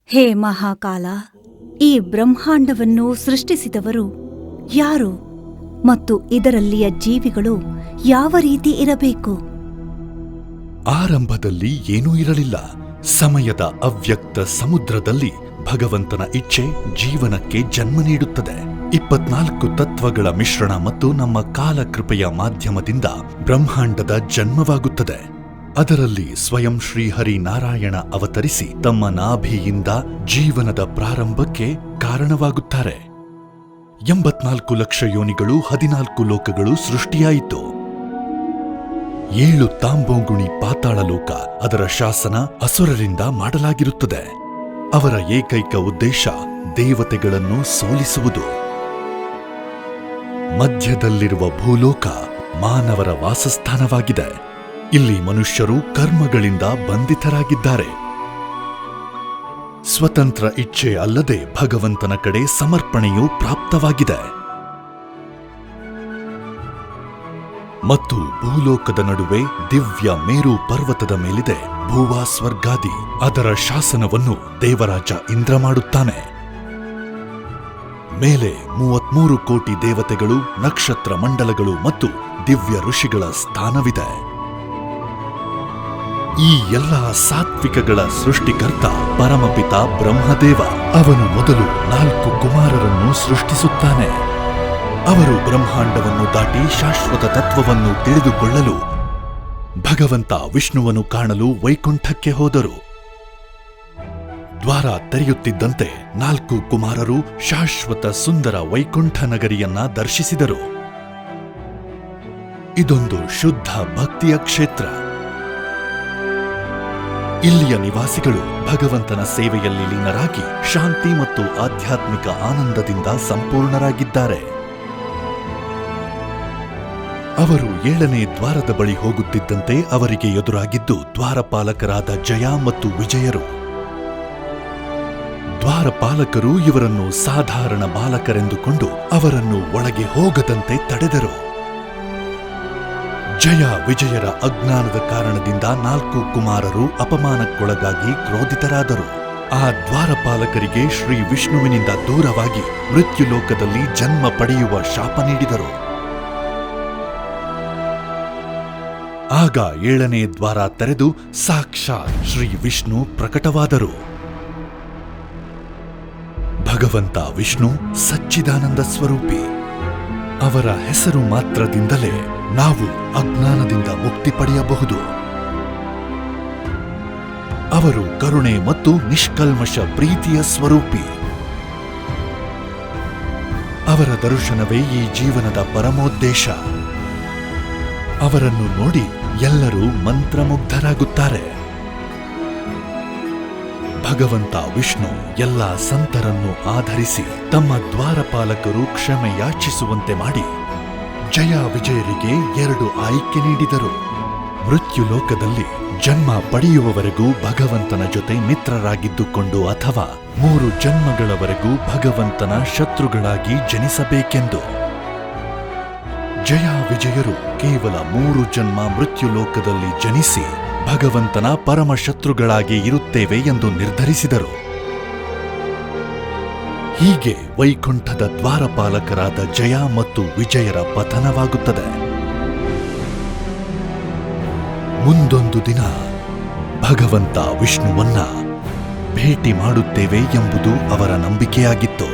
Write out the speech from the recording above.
ಹೇ ಮಹಾಕಾಲ, ಈ ಬ್ರಹ್ಮಾಂಡವನ್ನು ಸೃಷ್ಟಿಸಿದವರು ಯಾರು ಮತ್ತು ಇದರಲ್ಲಿಯ ಜೀವಿಗಳು ಯಾವ ರೀತಿ ಇರಬೇಕು? ಆರಂಭದಲ್ಲಿ ಏನೂ ಇರಲಿಲ್ಲ. ಸಮಯದ ಅವ್ಯಕ್ತ ಸಮುದ್ರದಲ್ಲಿ ಭಗವಂತನ ಇಚ್ಛೆ ಜೀವನಕ್ಕೆ ಜನ್ಮ ನೀಡುತ್ತದೆ. 24 ತತ್ವಗಳ ಮಿಶ್ರಣ ಮತ್ತು ನಮ್ಮ ಕಾಲಕೃಪೆಯ ಮಾಧ್ಯಮದಿಂದ ಬ್ರಹ್ಮಾಂಡದ ಜನ್ಮವಾಗುತ್ತದೆ. ಅದರಲ್ಲಿ ಸ್ವಯಂ ಶ್ರೀಹರಿ ನಾರಾಯಣ ಅವತರಿಸಿ ತಮ್ಮ ನಾಭಿಯಿಂದ ಜೀವನದ ಪ್ರಾರಂಭಕ್ಕೆ ಕಾರಣವಾಗುತ್ತಾರೆ. 84 ಲಕ್ಷ ಯೋನಿಗಳು, 14 ಲೋಕಗಳು ಸೃಷ್ಟಿಯಾಯಿತು. 7 ತಾಂಬೋಗುಣಿ ಪಾತಾಳ ಲೋಕ, ಅದರ ಶಾಸನ ಅಸುರರಿಂದ ಮಾಡಲಾಗಿರುತ್ತದೆ. ಅವರ ಏಕೈಕ ಉದ್ದೇಶ ದೇವತೆಗಳನ್ನು ಸೋಲಿಸುವುದು. ಮಧ್ಯದಲ್ಲಿರುವ ಭೂಲೋಕ ಮಾನವರ ವಾಸಸ್ಥಾನವಾಗಿದೆ. ಇಲ್ಲಿ ಮನುಷ್ಯರು ಕರ್ಮಗಳಿಂದ ಬಂಧಿತರಾಗಿದ್ದಾರೆ. ಸ್ವತಂತ್ರ ಇಚ್ಛೆ ಅಲ್ಲದೆ ಭಗವಂತನ ಕಡೆ ಸಮರ್ಪಣೆಯು ಪ್ರಾಪ್ತವಾಗಿದೆ. ಮತ್ತು ಭೂಲೋಕದ ನಡುವೆ ದಿವ್ಯ ಮೇರು ಪರ್ವತದ ಮೇಲಿದೆ ಭೂವಾ ಸ್ವರ್ಗಾದಿ. ಅದರ ಶಾಸನವನ್ನು ದೇವರಾಜ ಇಂದ್ರ ಮಾಡುತ್ತಾನೆ. ಮೇಲೆ 33 ಕೋಟಿ ದೇವತೆಗಳು, ನಕ್ಷತ್ರ ಮಂಡಲಗಳು ಮತ್ತು ದಿವ್ಯ ಋಷಿಗಳ ಸ್ಥಾನವಿದೆ. ಈ ಎಲ್ಲ ಸಾತ್ವಿಕಗಳ ಸೃಷ್ಟಿಕರ್ತ ಪರಮಪಿತ ಬ್ರಹ್ಮದೇವ. ಅವನು ಮೊದಲು 4 ಕುಮಾರರನ್ನು ಸೃಷ್ಟಿಸುತ್ತಾನೆ. ಅವರು ಬ್ರಹ್ಮಾಂಡವನ್ನು ದಾಟಿ ಶಾಶ್ವತ ತತ್ವವನ್ನು ತಿಳಿದುಕೊಳ್ಳಲು ಭಗವಂತ ವಿಷ್ಣುವನ್ನು ಕಾಣಲು ವೈಕುಂಠಕ್ಕೆ ಹೋದರು. ದ್ವಾರ ತೆರೆಯುತ್ತಿದ್ದಂತೆ 4 ಕುಮಾರರು ಶಾಶ್ವತ ಸುಂದರ ವೈಕುಂಠ ನಗರಿಯನ್ನ ದರ್ಶಿಸಿದರು. ಇದೊಂದು ಶುದ್ಧ ಭಕ್ತಿಯ ಕ್ಷೇತ್ರ. ಇಲ್ಲಿಯ ನಿವಾಸಿಗಳು ಭಗವಂತನ ಸೇವೆಯಲ್ಲಿ ಲೀನರಾಗಿ ಶಾಂತಿ ಮತ್ತು ಆಧ್ಯಾತ್ಮಿಕ ಆನಂದದಿಂದ ಸಂಪೂರ್ಣರಾಗಿದ್ದಾರೆ. ಅವರು 7ನೇ ದ್ವಾರದ ಬಳಿ ಹೋಗುತ್ತಿದ್ದಂತೆ ಅವರಿಗೆ ಎದುರಾಗಿದ್ದು ದ್ವಾರಪಾಲಕರಾದ ಜಯ ಮತ್ತು ವಿಜಯರು. ದ್ವಾರಪಾಲಕರು ಇವರನ್ನು ಸಾಧಾರಣ ಬಾಲಕರೆಂದುಕೊಂಡು ಅವರನ್ನು ಒಳಗೆ ಹೋಗದಂತೆ ತಡೆದರು. ಜಯ ವಿಜಯರ ಅಜ್ಞಾನದ ಕಾರಣದಿಂದ 4 ಕುಮಾರರು ಅಪಮಾನಕ್ಕೊಳಗಾಗಿ ಕ್ರೋಧಿತರಾದರು. ಆ ದ್ವಾರಪಾಲಕರಿಗೆ ಶ್ರೀ ವಿಷ್ಣುವಿನಿಂದ ದೂರವಾಗಿ ಮೃತ್ಯುಲೋಕದಲ್ಲಿ ಜನ್ಮ ಪಡೆಯುವ ಶಾಪ ನೀಡಿದರು. ಆಗ 7ನೇ ದ್ವಾರ ತೆರೆದು ಸಾಕ್ಷಾತ್ ಶ್ರೀ ವಿಷ್ಣು ಪ್ರಕಟವಾದರು. ಭಗವಂತ ವಿಷ್ಣು ಸಚ್ಚಿದಾನಂದ ಸ್ವರೂಪಿ. ಅವರ ಹೆಸರು ಮಾತ್ರದಿಂದಲೇ ನಾವು ಅಜ್ಞಾನದಿಂದ ಮುಕ್ತಿ ಪಡೆಯಬಹುದು. ಅವರು ಕರುಣೆ ಮತ್ತು ನಿಷ್ಕಲ್ಮಶ ಪ್ರೀತಿಯ ಸ್ವರೂಪಿ. ಅವರ ದರ್ಶನವೇ ಈ ಜೀವನದ ಪರಮೋದ್ದೇಶ. ಅವರನ್ನು ನೋಡಿ ಎಲ್ಲರೂ ಮಂತ್ರಮುಗ್ಧರಾಗುತ್ತಾರೆ. ಭಗವಂತ ವಿಷ್ಣು ಎಲ್ಲ ಸಂತರನ್ನು ಆಧರಿಸಿ ತಮ್ಮ ದ್ವಾರಪಾಲಕರು ಕ್ಷಮೆ ಯಾಚಿಸುವಂತೆ ಮಾಡಿ ಜಯ ವಿಜಯರಿಗೆ 2 ಆಯ್ಕೆ ನೀಡಿದರು. ಮೃತ್ಯುಲೋಕದಲ್ಲಿ ಜನ್ಮ ಪಡೆಯುವವರೆಗೂ ಭಗವಂತನ ಜೊತೆ ಮಿತ್ರರಾಗಿದ್ದುಕೊಂಡು ಅಥವಾ 3 ಜನ್ಮಗಳವರೆಗೂ ಭಗವಂತನ ಶತ್ರುಗಳಾಗಿ ಜನಿಸಬೇಕೆಂದು. ಜಯ ವಿಜಯರು ಕೇವಲ 3 ಜನ್ಮ ಮೃತ್ಯುಲೋಕದಲ್ಲಿ ಜನಿಸಿ ಭಗವಂತನ ಪರಮ ಶತ್ರುಗಳಾಗಿ ಇರುತ್ತೇವೆ ಎಂದು ನಿರ್ಧರಿಸಿದರು. ಹೀಗೆ ವೈಕುಂಠದ ದ್ವಾರಪಾಲಕರಾದ ಜಯ ಮತ್ತು ವಿಜಯರ ಪತನವಾಗುತ್ತದೆ. ಮುಂದೊಂದು ದಿನ ಭಗವಂತ ವಿಷ್ಣುವನ್ನ ಭೇಟಿ ಮಾಡುತ್ತೇವೆ ಎಂಬುದು ಅವರ ನಂಬಿಕೆಯಾಗಿತ್ತು.